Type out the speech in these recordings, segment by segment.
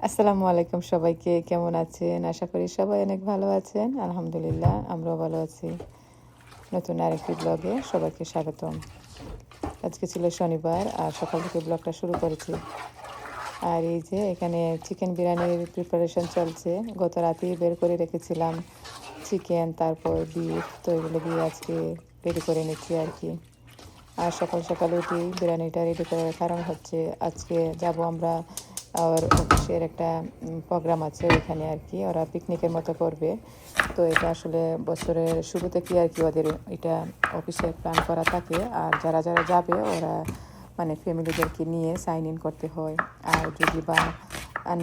আসসালামু আলাইকুম সবাইকে, কেমন আছেন? আশা করি সবাই অনেক ভালো আছেন। আলহামদুলিল্লাহ আমরাও ভালো আছি। নতুন আরেকটি ব্লগে সবাইকে স্বাগতম। আজকে ছিল শনিবার আর সকাল থেকে ব্লগটা শুরু করেছি। আর এই যে এখানে চিকেন বিরিয়ানির প্রিপারেশন চলছে। গত রাতেই বের করে রেখেছিলাম চিকেন, তারপর বিফ, তো এগুলো দিয়ে আজকে রেডি করে নিচ্ছি আর কি। আর সকাল সকাল উঠেই বিরিয়ানিটা রেডি করার কারণ হচ্ছে আজকে যাব আমরা, আর অফিসের একটা প্রোগ্রাম আছে ওইখানে আর কি, ওরা পিকনিকের মতো করবে। তো এটা আসলে বছরের শুরুতে কি আর কি ওদের এটা অফিসে প্ল্যান করা থাকে, আর যারা যারা যাবে ওরা মানে ফ্যামিলিদেরকে নিয়ে সাইন ইন করতে হয়। আর যদি বা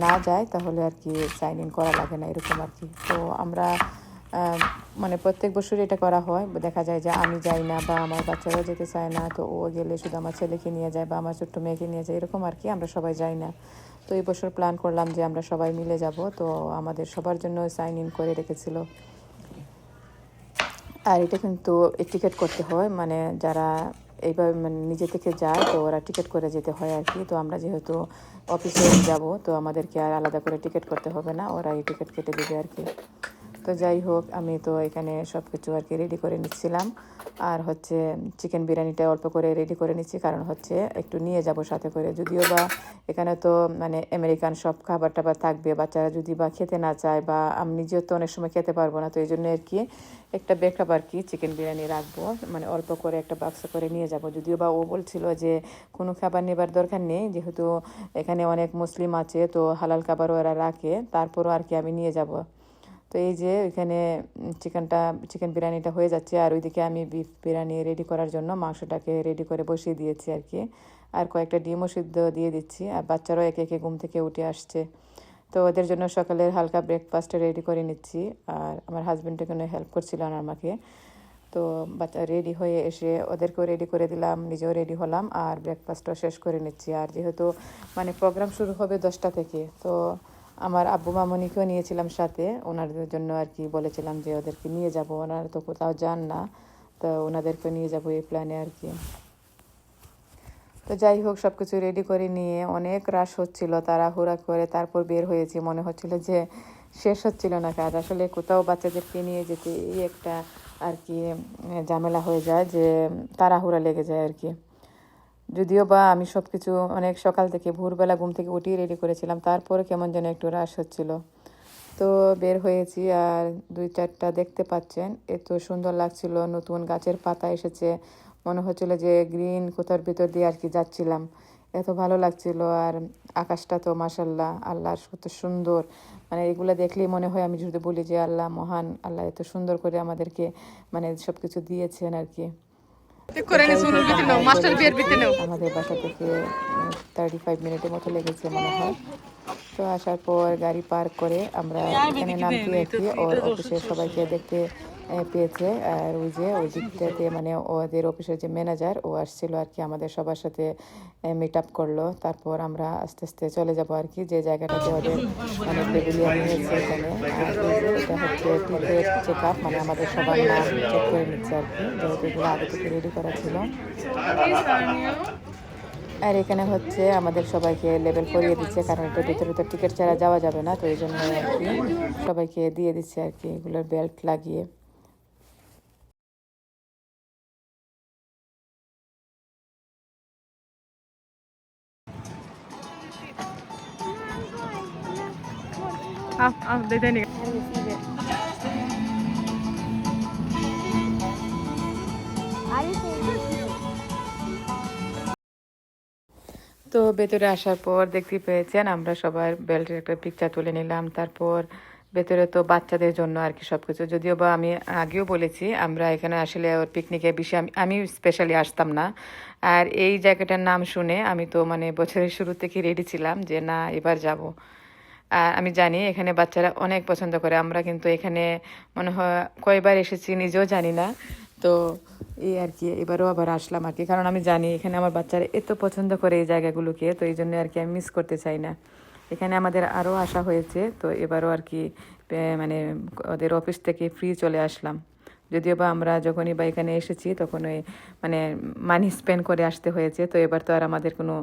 না যায় তাহলে আর কি সাইন ইন করা লাগে না, এরকম আর কি। তো আমরা মানে প্রত্যেক বছরই এটা করা হয়। দেখা যায় যে আমি যাই না বা আমার বাচ্চারাও যেতে চায় না, তো ও গেলে শুধু আমার ছেলেকে নিয়ে যায় বা আমার ছোট্ট মেয়েকে নিয়ে যায়, এরকম আর কি, আমরা সবাই যাই না। তো এই বছর প্ল্যান করলাম যে আমরা সবাই মিলে যাব, তো আমাদের সবার জন্য সাইন ইন করে রেখেছিল। আর এটা কিন্তু টিকিট করতে হয়, মানে যারা এইভাবে মানে নিজে থেকে যায় তো ওরা টিকিট করে যেতে হয় আর কি। তো আমরা যেহেতু অফিসে যাব তো আমাদেরকে আর আলাদা করে টিকিট করতে হবে না, ওরা এই টিকিট কেটে দেবে আর কি। তো যাই হোক, আমি তো এখানে সব কিছু আর কি রেডি করে নিচ্ছিলাম। আর হচ্ছে চিকেন বিরিয়ানিটা অল্প করে রেডি করে নিচ্ছি, কারণ হচ্ছে একটু নিয়ে যাব সাথে করে। যদিও বা এখানে তো মানে আমেরিকান সব খাবার টাবার থাকবে, বাচ্চারা যদি বা খেতে না চায় বা আমি নিজেও তো অনেক সময় খেতে পারবো না, তো এই জন্য আর কি একটা ব্যাকআপ আর কি চিকেন বিরিয়ানি রাখবো, মানে অল্প করে একটা বাক্স করে নিয়ে যাব। যদিও বা ও বলছিল যে কোনো খাবার নেবার দরকার নেই, যেহেতু এখানে অনেক মুসলিম আছে তো হালাল খাবারও এরা রাখে, তারপরও আর কি আমি নিয়ে যাব। তো এই যে ওইখানে চিকেন বিরিয়ানিটা হয়ে যাচ্ছে, আর ওইদিকে আমি বিফ বিরিয়ানি রেডি করার জন্য মাংসটাকে রেডি করে বসিয়ে দিয়েছি আর কি। আর কয়েকটা ডিমও সিদ্ধ দিয়ে দিচ্ছি, আর বাচ্চারাও একে একে ঘুম থেকে উঠে আসছে। তো ওদের জন্য সকালের হালকা ব্রেকফাস্ট রেডি করে নিচ্ছি, আর আমার হাজব্যান্ডের জন্য হেল্প করছিল না আমাকে। তো বাচ্চা রেডি হয়ে এসে ওদেরকেও রেডি করে দিলাম, নিজেও রেডি হলাম, আর ব্রেকফাস্টও শেষ করে নিচ্ছি। আর যেহেতু মানে প্রোগ্রাম শুরু হবে 10টা থেকে, তো আমার আব্বু মামনিকেও নিয়েছিলাম সাথে, ওনাদের জন্য আর কি বলেছিলাম যে ওদেরকে নিয়ে যাব, ওনারা তো কোথাও যান না, তো ওনাদেরকে নিয়ে যাব এই প্ল্যানে আর কি। তো যাই হোক, সব কিছু রেডি করে নিয়ে অনেক রাশ হচ্ছিল, তাড়াহুড়া করে তারপর বের হয়েছি। মনে হচ্ছিল যে শেষ হচ্ছিল না কাজ। আসলে কোথাও বাচ্চাদেরকে নিয়ে যেতে এই একটা আর কি ঝামেলা হয়ে যায়, যে তাড়াহুড়া লেগে যায় আর কি। যদিও বা আমি সব কিছু অনেক সকাল থেকে ভোরবেলা ঘুম থেকে উঠিয়ে রেডি করেছিলাম, তারপরে কেমন যেন একটু রাশ হচ্ছিল। তো বের হয়েছি, আর 2-4টা দেখতে পাচ্ছেন এত সুন্দর লাগছিল, নতুন গাছের পাতা এসেছে, মনে হচ্ছিল যে গ্রিন কোথার ভিতর দিয়ে আর কি যাচ্ছিলাম, এত ভালো লাগছিল। আর আকাশটা তো মাশাল্লাহ আল্লাহর কত সুন্দর, মানে এগুলো দেখলেই মনে হয়, আমি যদি বলি যে আল্লাহ মহান, আল্লাহ এত সুন্দর করে আমাদেরকে মানে সব কিছু দিয়েছেন আর কি। আমাদের বাসা থেকে 35 মিনিটের মতো লেগেছে মনে হয়। তো আসার পর গাড়ি পার্ক করে আমরা এখানে নামতে আর কি, ওর অফিসের সবাইকে দেখতে পেয়েছে। আর ওই যে ওই দিকটাতে মানে ওদের অফিসের যে ম্যানেজার ও আসছিল আর কি, আমাদের সবার সাথে মিট আপ করলো। তারপর আমরা আস্তে আস্তে চলে যাব আর কি, যে জায়গাটাতে ওদের মানে প্যাভিলিয়ন নিয়েছে এখানে। আর এই যে এটা হচ্ছে টিকেট চেক আপ, মানে আমাদের সবার নাম চেক করে নিচ্ছে আর কি, যেহেতু এগুলো আগে থেকে রেডি করা ছিল। আর এখানে হচ্ছে আমাদের সবাইকে লেবেল করিয়ে দিচ্ছে, কারণ এটা ভিতরে তো টিকিট ছাড়া যাওয়া যাবে না, তো এই জন্য আর কি সবাইকে দিয়ে দিচ্ছে আর কি এগুলোর বেল্ট লাগিয়ে। তো ভেতরে আসার পর দেখতে পেয়েছেন আমরা সবার বেল্টের একটা পিকচার তুলে নিলাম। তারপর ভেতরে তো বাচ্চাদের জন্য আর কি সব কিছু, যদিও বা আমি আগেও বলেছি আমরা এখানে আসলে ওর পিকনিকের বিষয়ে আমি স্পেশালি আসতাম না। আর এই জায়গাটার নাম শুনে আমি তো মানে বছরের শুরু থেকে রেডি ছিলাম যে না এবার যাব। আর আমি জানি এখানে বাচ্চারা অনেক পছন্দ করে, আমরা কিন্তু এখানে মনে হয় কয়বার এসেছি নিজেও জানি না। তো এই আর কি এবারও আবার আসলাম আর কি, কারণ আমি জানি এখানে আমার বাচ্চারা এত পছন্দ করে এই জায়গাগুলোকে, তো এই জন্য আর কি আমি মিস করতে চাই না। এখানে আমাদের আরও আসা হয়েছে, তো এবারও আর কি মানে ওদের অফিস থেকে ফ্রি চলে আসলাম। যদিও বা আমরা যখনই বা এখানে এসেছি তখন ওই মানে মানি স্পেন্ড করে আসতে হয়েছে, তো এবার তো আর আমাদের কোনো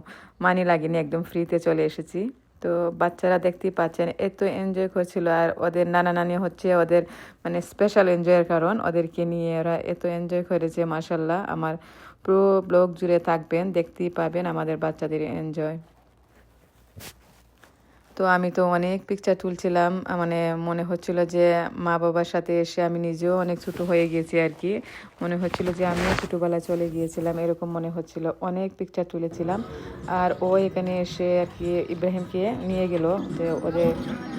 মানি লাগেনি, একদম ফ্রিতে চলে এসেছি। তো বাচ্চারা দেখতেই পাচ্ছেন এত এনজয় করছিল, আর ওদের নানা নানি হচ্ছে ওদের মানে স্পেশাল এনজয়ের কারণ, ওদেরকে নিয়ে ওরা এত এনজয় করেছে মাশাল্লাহ। আমার পুরো ব্লগ জুড়ে থাকবেন, দেখতেই পাবেন আমাদের বাচ্চাদের এনজয়। তো আমি তো অনেক পিকচার তুলছিলাম, মানে মনে হচ্ছিল যে মা বাবার সাথে এসে আমি নিজেও অনেক ছোটো হয়ে গিয়েছি আর কি। মনে হচ্ছিল যে আমিও ছোটোবেলায় চলে গিয়েছিলাম, এরকম মনে হচ্ছিল। অনেক পিকচার তুলেছিলাম। আর ও এখানে এসে আর কি ইব্রাহিমকে নিয়ে গেল যে ওদের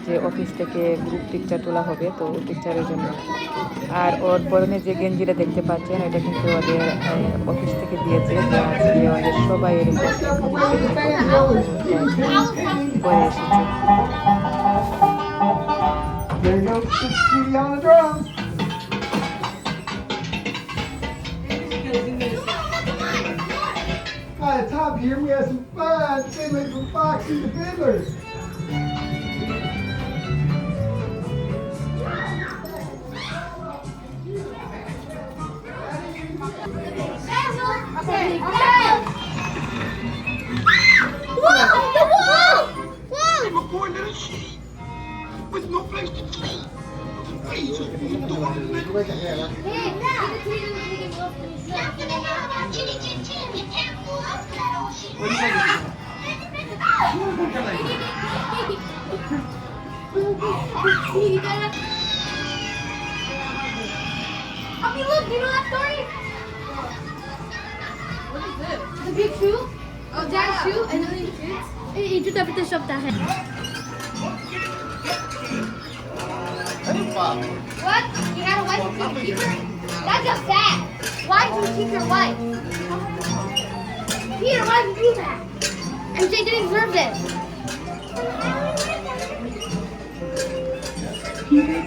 যে অফিস থেকে গ্রুপ পিকচার তোলা হবে, তো ওই পিকচারের জন্য। আর ওর পরনে যে গেঞ্জিটা দেখতে পাচ্ছেন এটা কিন্তু ওদের অফিস থেকে দিয়েছে, যে আজকে ওদের সবাই এরকম পরে এসেছে। There goes 60 on the drums. By the top here, we have some fun fiddling from Foxy the Fiddler. With no place to sleep. Please open the door. Puppy, look, you know that story? What is this? The big shoe? Oh, Dad's shoe, and then he just have to shove that head. What? You had a wife and couldn't keep her? That's just sad. Why do you keep your wife? Peter, why did you do that? MJ didn't deserve this.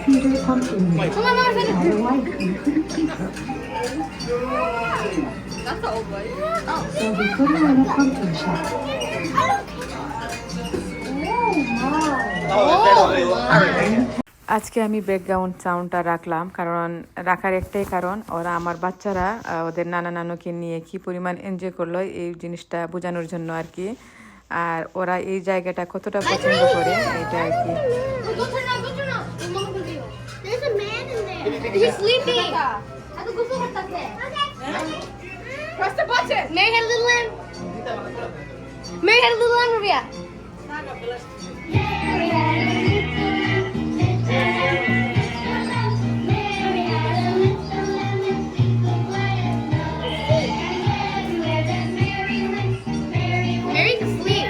Peter Pumpkin Oh, my mom said had a it. wife and couldn't keep her, That's the old way. so they put her in a pumpkin shop. আজকে আমি background সাউন্ডটা রাখলাম, কারণ রাখার একটাই কারণ ওরা আমার বাচ্চারা ওদের নানা নানুকে নিয়ে কি পরিমাণ এনজয় করলো এই জিনিসটা বোঝানোর জন্য আর কি। আর ওরা এই জায়গাটা কতটা পছন্দ করে এটা আর কি। Go turn on, go turn on. Your mom will video. There's a man in there. He's sleeping. I have to go over there. Press the button. Mary had a little lamb. Mary had a little lamb, Maria. Mary's asleep.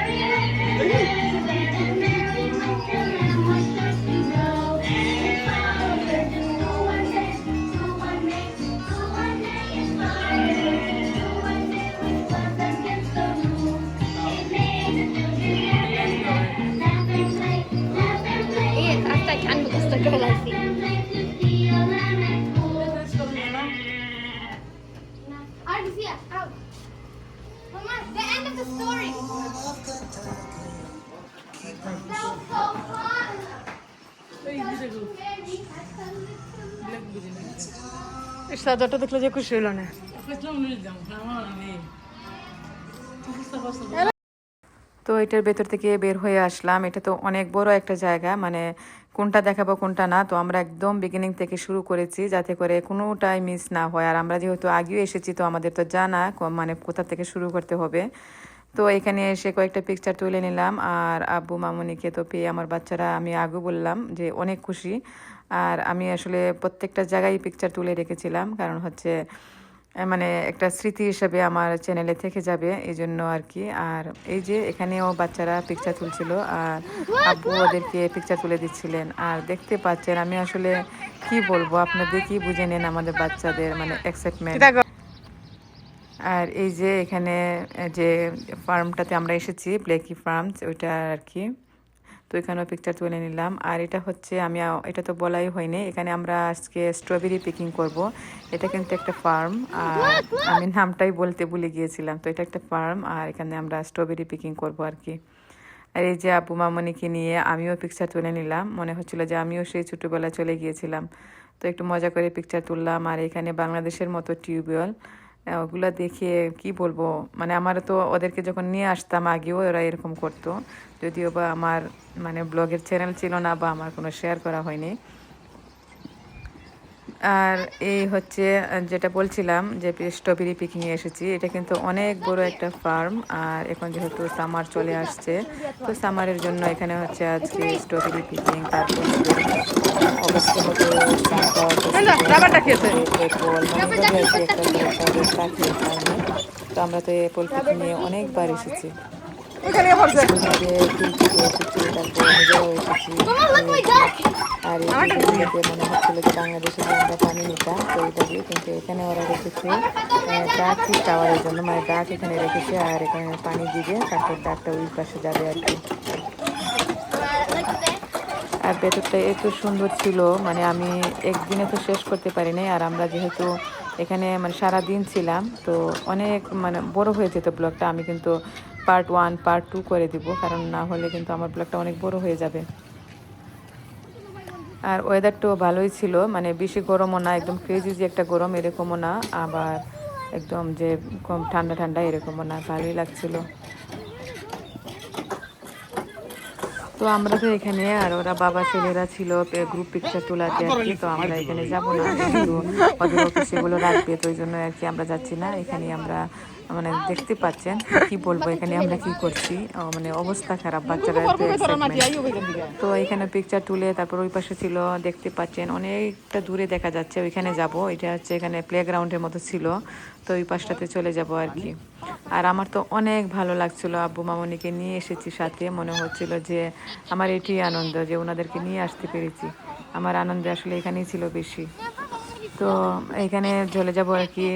Yes, hasta que ando con esta girl así. Ahora sí, out. Mama, the end of the story. That was so fun. সাদাটা দেখলে যে খুশি হলো না। তো এটার ভেতর থেকে বের হয়ে আসলাম। এটা তো অনেক বড় একটা জায়গা, মানে কোনটা দেখাবো কোনটা না, তো আমরা একদম বিগিনিং থেকে শুরু করেছি যাতে করে কোনোটাই মিস না হয়। আর আমরা যেহেতু আগেও এসেছি তো আমাদের তো জানা মানে কোথা থেকে শুরু করতে হবে। তো এখানে এসে কয়েকটা পিকচার তুলে নিলাম, আর আব্বু মামুনিকে তো পেয়ে আমার বাচ্চারা, আমি আগেও বললাম যে অনেক খুশি। আর আমি আসলে প্রত্যেকটা জায়গায় পিকচার তুলে রেখেছিলাম, কারণ হচ্ছে মানে একটা স্মৃতি হিসেবে আমার চ্যানেলে থেকে যাবে এই জন্য আর কি। আর এই যে এখানেও বাচ্চারা পিকচার তুলছিল, আর আব্বু ওদেরকে পিকচার তুলে দিচ্ছিলেন। আর দেখতে পাচ্ছেন আমি আসলে কি বলবো, আপনাদের কি বুঝে নেন আমাদের বাচ্চাদের মানে এক্সাইটমেন্ট। আর এই যে এখানে যে ফার্মটাতে আমরা এসেছি, ব্লেকি ফার্মস, ওইটা আর কি। তো এখানেও পিকচার তুলে নিলাম। আর এটা হচ্ছে এটা তো বলাই হয়নি, এখানে আমরা আজকে স্ট্রবেরি পিকিং করব। এটা কিন্তু একটা ফার্ম, আর আমি নামটাই বলতে ভুলে গিয়েছিলাম। তো এটা একটা ফার্ম, আর এখানে আমরা স্ট্রবেরি পিকিং করব আর কি। আর এই যে আব্বু মামনিকে নিয়ে আমিও পিকচার তুলে নিলাম, মনে হচ্ছিল যে আমিও সেই ছোটোবেলায় চলে গিয়েছিলাম। তো একটু মজা করে পিকচার তুললাম। আর এখানে বাংলাদেশের মতো টিউবওয়েল, ওগুলো দেখে কি বলবো, মানে আমার তো ওদেরকে যখন নিয়ে আসতাম আগেও ওরা এরকম করতো, যদিও বা আমার মানে ব্লগের চ্যানেল ছিল না বা আমার কোনো শেয়ার করা হয়নি। আর এই হচ্ছে যেটা বলছিলাম যে স্ট্রবেরি পিকিংয়ে এসেছি, এটা কিন্তু অনেক বড় একটা ফার্ম। আর এখন যেহেতু সামার চলে আসছে, তো সামারের জন্য এখানে হচ্ছে আজকে স্ট্রবেরি পিকিং। তারপর অবস্থা হবে সানফ্লাওয়ার রাবারটা খেয়েছে। অ্যাপল, মানে এভাবে আর কি একটা তাদের পাখির ফার্মে। তো আমরা তো অ্যাপল পিকিং নিয়ে অনেকবার এসেছি, ওইখানে পড়ছে। ওইদিকে খিলকিতে এসেছি, তারপর নিজেরাও এসেছি। আর এই পিকনিকে মনে হচ্ছিল যে বাংলাদেশে যে আমরা পানি নিতাম তো এটা দিয়ে, কিন্তু এখানে ওরা রেখেছে ডাক টাওয়ারের জন্য, মানে ডাক এখানে রেখেছে আর এখানে পানি দিবে, তারপর ডাকটা ওই পাশে যাবে আর কি। আর ভেতরটা এত সুন্দর ছিল, মানে আমি একদিনে তো শেষ করতে পারিনি। আর আমরা যেহেতু এখানে মানে সারা দিন ছিলাম, তো অনেক মানে বড় হয়ে যেত ব্লগটা। আমি কিন্তু পার্ট 1 পার্ট 2 করে দিব, কারণ না হলে কিন্তু আমার ব্লগটা অনেক বড় হয়ে যাবে। আর ওয়েদারটাও ভালোই ছিল, মানে বেশি গরমও না, একদম ক্রেজি যে একটা গরম এরকমও না, আবার একদম যে কম ঠান্ডা ঠান্ডা এরকমও না, ভালোই লাগছিল। তো আমরা তো এখানে, আর ওরা বাবা ছেলেরা ছিল গ্রুপ পিকচার তোলাতে আর কি। তো আমরা এখানে যাব না, যেহেতু ওদের অফিসে এগুলো রাখবে, তো ওই জন্য আর কি আমরা যাচ্ছি না। এখানে আমরা মানে দেখতে পাচ্ছেন কি বলবো, এখানে আমরা কি করছি, মানে অবস্থা খারাপ, বাচ্চারা এত excitement। তো এখানে পিকচার তুলে তারপর ওই পাশে ছিল, দেখতে পাচ্ছেন অনেকটা দূরে দেখা যাচ্ছে, ওইখানে যাব। এটা হচ্ছে এখানে প্লেগ্রাউন্ডের মতো ছিল, তো ওই পাশটাতে চলে যাব আর কি। আর আমার তো অনেক ভালো লাগছিল, আব্বু মামনিকে নিয়ে এসেছি সাথে, মনে হচ্ছিল যে আমার এটি আনন্দ যে ওনাদেরকে নিয়ে আসতে পেরেছি। আমার আনন্দ আসলে এখানেই ছিল বেশি। তো এখানে চলে যাব আর কি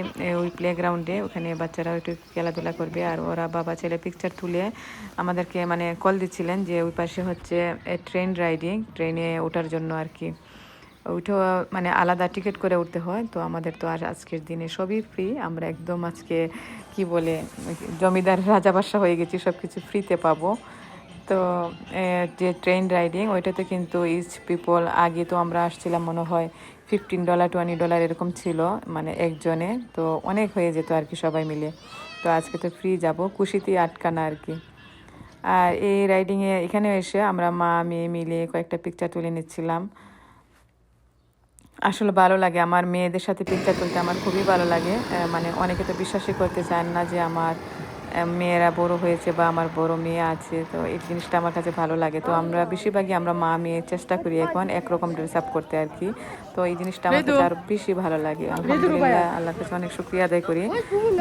ওই প্লেগ্রাউন্ডে, ওখানে বাচ্চারা একটু খেলাধুলা করবে। আর ওরা বাবা ছেলে পিকচার তুলে আমাদেরকে মানে কল দিচ্ছিলেন যে ওই পাশে হচ্ছে ট্রেন রাইডিং, ট্রেনে ওঠার জন্য আর কি। ওইটাও মানে আলাদা টিকিট করে উঠতে হয়। তো আমাদের তো আর আজকের দিনে সবই ফ্রি, আমরা একদম আজকে কি বলে জমিদার রাজা বাদশা হয়ে গেছি, সব কিছু ফ্রিতে পাবো। তো যে ট্রেন রাইডিং ওইটাতে কিন্তু ইচ পিপল, আগে তো আমরা আসছিলাম মনে হয় $15 $20 এরকম ছিল মানে একজনে, তো অনেক হয়ে যেত আর কি সবাই মিলে। তো আজকে তো ফ্রি যাব, খুশিতেই আটকানা আর কি। আর এই রাইডিংয়ে এখানে এসে আমরা মা মেয়ে মিলে কয়েকটা পিকচার তুলে নিচ্ছিলাম। আসলে ভালো লাগে, আমার মেয়েদের সাথে পিকচার তুলতে আমার খুবই ভালো লাগে। মানে অনেকে তো বিশ্বাসই করতে চান না যে আমার মেয়েরা বড় হয়েছে বা আমার বড় মেয়ে আছে, তো এই জিনিসটা আমার কাছে ভালো লাগে। তো আমরা বেশিরভাগই আমরা মা মেয়ে চেষ্টা করি এখন একরকম ড্রেস আপ করতে আর কি। তো এই জিনিসটা আমার কাছে আরো বেশি ভালো লাগে। আলহামদুলিল্লাহ, আল্লাহর কাছে অনেক শুকরিয়া আদায় করি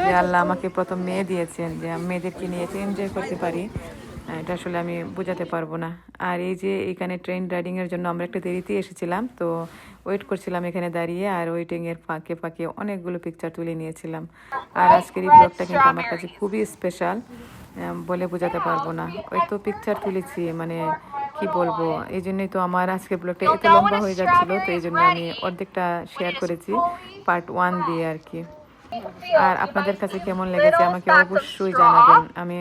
যে আল্লাহ আমাকে প্রথম মেয়ে দিয়েছেন, যে আমি মেয়েদেরকে নিয়ে এনজয় করতে পারি। এটা আসলে আমি বোঝাতে পারবো না। আর এই যে এখানে ট্রেন রাইডিংয়ের জন্য আমরা একটা দেরিতে এসেছিলাম, তো ওয়েট করছিলাম এখানে দাঁড়িয়ে, আর ওয়েটিংয়ের ফাঁকে ফাঁকে অনেকগুলো পিকচার তুলে নিয়েছিলাম। আর আজকের এই ব্লগটা কিন্তু আমার কাছে খুবই স্পেশাল, বলে বোঝাতে পারবো না। এত পিকচার তুলেছি মানে কি বলবো, এই জন্যই তো আমার আজকের ব্লগটা এত লম্বা হয়ে যাচ্ছিল। তো এই জন্য আমি অর্ধেকটা শেয়ার করেছি পার্ট 1 দিয়ে আর কি। আর আপনাদের কাছে কেমন লেগেছে আমাকে অবশ্যই জানাবেন, আমি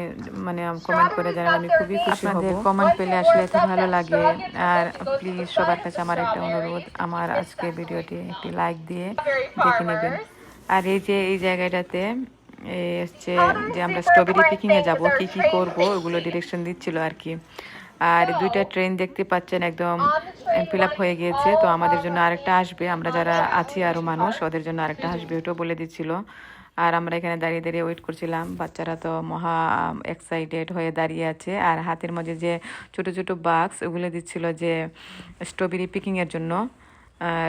মানে কমেন্ট করে জানাবেন, আমি খুবই খুশি হব। কমেন্ট পেলে আসলে এত ভালো লাগে। আর প্লিজ সবার কাছে আমার একটা অনুরোধ, আমার আজকে ভিডিওটি একটি লাইক দিয়ে দেখে নেবেন। আর এই যে এই জায়গাটাতে হচ্ছে যে আমরা স্ট্রবেরি পিকিংয়ে যাব, কি কি করব ওগুলো ডিরেকশন দিচ্ছিল আর কি। আর দুইটা ট্রেন দেখতে পাচ্ছেন একদম ফিল আপ হয়ে গিয়েছে, তো আমাদের জন্য আরেকটা আসবে, আমরা যারা আছি আরও মানুষ ওদের জন্য আরেকটা আসবে, ওটাও বলে দিচ্ছিল। আর আমরা এখানে দাঁড়িয়ে দাঁড়িয়ে ওয়েট করছিলাম, বাচ্চারা তো মহা এক্সাইটেড হয়ে দাঁড়িয়ে আছে। আর হাতের মধ্যে যে ছোট ছোট বাক্স ওগুলো দিচ্ছিল যে স্ট্রবেরি পিকিংয়ের জন্য,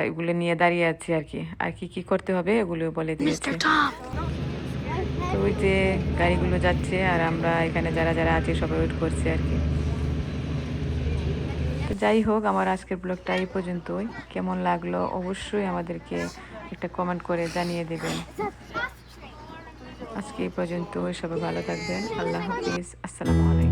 এগুলো নিয়ে দাঁড়িয়ে আছে আর কি। আর কি কি করতে হবে এগুলো বলে দিয়েছে। তো ওই যে গাড়িগুলো যাচ্ছে আর আমরা এখানে যারা যারা আছি সবাই ওয়েট করছি আর কি। তো যাই হোক, আমার আজকের ব্লগটা এই পর্যন্তই। কেমন লাগলো অবশ্যই আমাদেরকে একটা কমেন্ট করে জানিয়ে দেবেন। আজকে এই পর্যন্ত, সবাই ভালো থাকবেন। আল্লাহ হাফিজ, আসসালামু আলাইকুম।